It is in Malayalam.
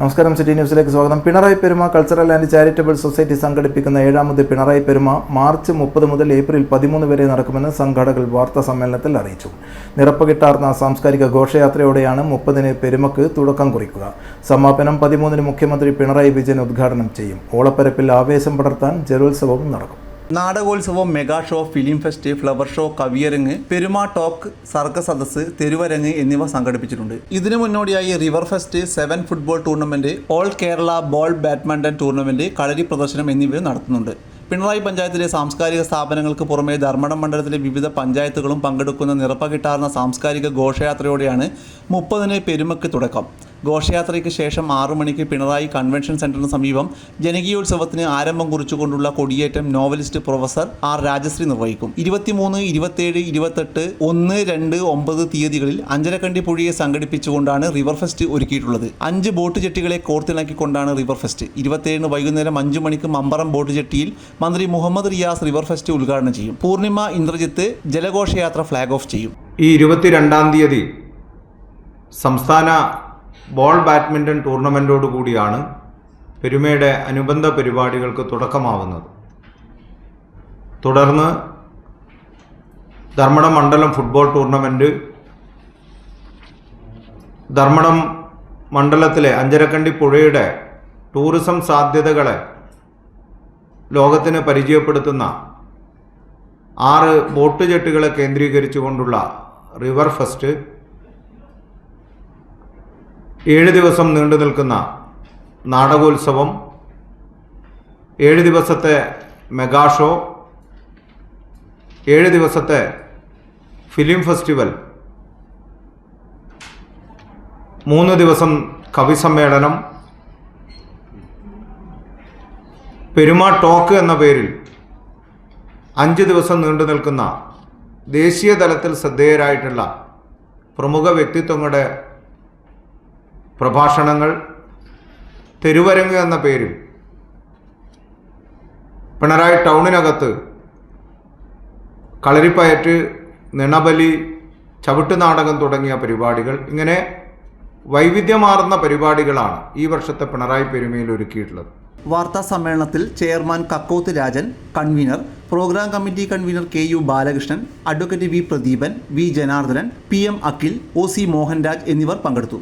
നമസ്കാരം, സിറ്റി ന്യൂസിലേക്ക് സ്വാഗതം. പിണറായി പെരുമ കൾച്ചറൽ ആൻഡ് ചാരിറ്റബിൾ സൊസൈറ്റി സംഘടിപ്പിക്കുന്ന 7ാമത് പിണറായി പെരുമ മാർച്ച് 30 മുതൽ ഏപ്രിൽ 13 വരെ നടക്കുമെന്ന് സംഘാടകർ വാർത്താ സമ്മേളനത്തിൽ അറിയിച്ചു. നിറപ്പകിട്ടാർന്ന സാംസ്കാരിക ഘോഷയാത്രയോടെയാണ് 30-ന് പെരുമക്ക് തുടക്കം കുറിക്കുക. സമാപനം 13-ന് മുഖ്യമന്ത്രി പിണറായി വിജയൻ ഉദ്ഘാടനം ചെയ്യും. ഓളപ്പരപ്പിൽ ആവേശം പടർത്താൻ ജലോത്സവവും നടക്കും. നാടകോത്സവം, mega show, film fest, flower show, കവിയരങ്ങ്, പെരുമ ടോക്ക്, സർക്കസ് സദസ്സ്, തെരുവരങ്ങ് എന്നിവ സംഘടിപ്പിച്ചിട്ടുണ്ട്. ഇതിനു മുന്നോടിയായി river fest, 7 football tournament, all Kerala ball badminton tournament, kalari പ്രദർശനം എന്നിവ നടത്തുന്നുണ്ട്. പിണറായി പഞ്ചായത്തിലെ സാംസ്കാരിക സ്ഥാപനങ്ങൾക്ക് പുറമെ ധർമ്മടം മണ്ഡലത്തിലെ വിവിധ പഞ്ചായത്തുകളും പങ്കെടുക്കുന്ന നിറപ്പകിട്ടാർന്ന സാംസ്കാരിക ഘോഷയാത്രയോടെയാണ് 30-ന് പെരുമയ്ക്ക് തുടക്കം. ഘോഷയാത്രയ്ക്ക് ശേഷം 6 മണിക്ക് പിണറായി കൺവെൻഷൻ സെന്ററിന് സമീപം ജനകീയോത്സവത്തിന് ആരംഭം കുറിച്ചുകൊണ്ടുള്ള കൊടിയേറ്റം നോവലിസ്റ്റ് പ്രൊഫസർ ആർ രാജശ്രീ നിർവഹിക്കും. 23, 27, 28, 1, 2, 9 തീയതികളിൽ അഞ്ചരക്കണ്ടി പുഴയെ സംഘടിപ്പിച്ചുകൊണ്ടാണ് റിവർ ഫെസ്റ്റ് ഒരുക്കിയിട്ടുള്ളത്. 5 ബോട്ട് ജെട്ടികളെ കോർത്തിണക്കിക്കൊണ്ടാണ് റിവർ ഫെസ്റ്റ്. 27-ന് വൈകുന്നേരം 5 മണിക്ക് മമ്പറം ബോട്ട് ജെട്ടിയിൽ മന്ത്രി മുഹമ്മദ് റിയാസ് റിവർ ഫെസ്റ്റ് ഉദ്ഘാടനം ചെയ്യും. പൂർണിമ ഇന്ദ്രജിത്ത് ജലഘോഷയാത്ര ഫ്ലാഗ് ഓഫ് ചെയ്യും. ഈ 22-ാം തീയതി സംസ്ഥാന ബോൾ ബാഡ്മിൻ്റൺ ടൂർണമെൻറ്റോടുകൂടിയാണ് പെരുമയുടെ അനുബന്ധ പരിപാടികൾക്ക് തുടക്കമാവുന്നത്. തുടർന്ന് ധർമ്മടം മണ്ഡലം ഫുട്ബോൾ ടൂർണമെൻറ്റ്, ധർമ്മടം മണ്ഡലത്തിലെ അഞ്ചരക്കണ്ടി പുഴയുടെ ടൂറിസം സാധ്യതകളെ ലോകത്തിന് പരിചയപ്പെടുത്തുന്ന 6 ബോട്ട് ജെട്ടുകളെ കേന്ദ്രീകരിച്ചുകൊണ്ടുള്ള റിവർ ഫെസ്റ്റ്, 7 ദിവസം നീണ്ടു നിൽക്കുന്ന നാടകോത്സവം, 7 ദിവസത്തെ മെഗാ ഷോ, 7 ദിവസത്തെ ഫിലിം ഫെസ്റ്റിവൽ, 3 ദിവസം കവി സമ്മേളനം, പെരുമ ടോക്ക് എന്ന പേരിൽ 5 ദിവസം നീണ്ടു നിൽക്കുന്ന ദേശീയ തലത്തിൽ ശ്രദ്ധേയരായിട്ടുള്ള പ്രമുഖ വ്യക്തിത്വങ്ങളുടെ പ്രഭാഷണങ്ങൾ, തെരുവരങ്ങ് എന്ന പേരിൽ പിണറായി ടൗണിനകത്ത് കളരിപ്പയറ്റ്, നിണബലി, ചവിട്ടുനാടകം തുടങ്ങിയ പരിപാടികൾ, ഇങ്ങനെ വൈവിധ്യമാർന്ന പരിപാടികളാണ് ഈ വർഷത്തെ പിണറായി പെരുമയിൽ ഒരുക്കിയിട്ടുള്ളത്. വാർത്താ സമ്മേളനത്തിൽ chairman Kakkoth Rajan, convener, programme committee convener KU Balakrishnan, advocate V Pradeepan, V Janardhanan, PM Akhil, OC Mohanraj എന്നിവർ പങ്കെടുത്തു.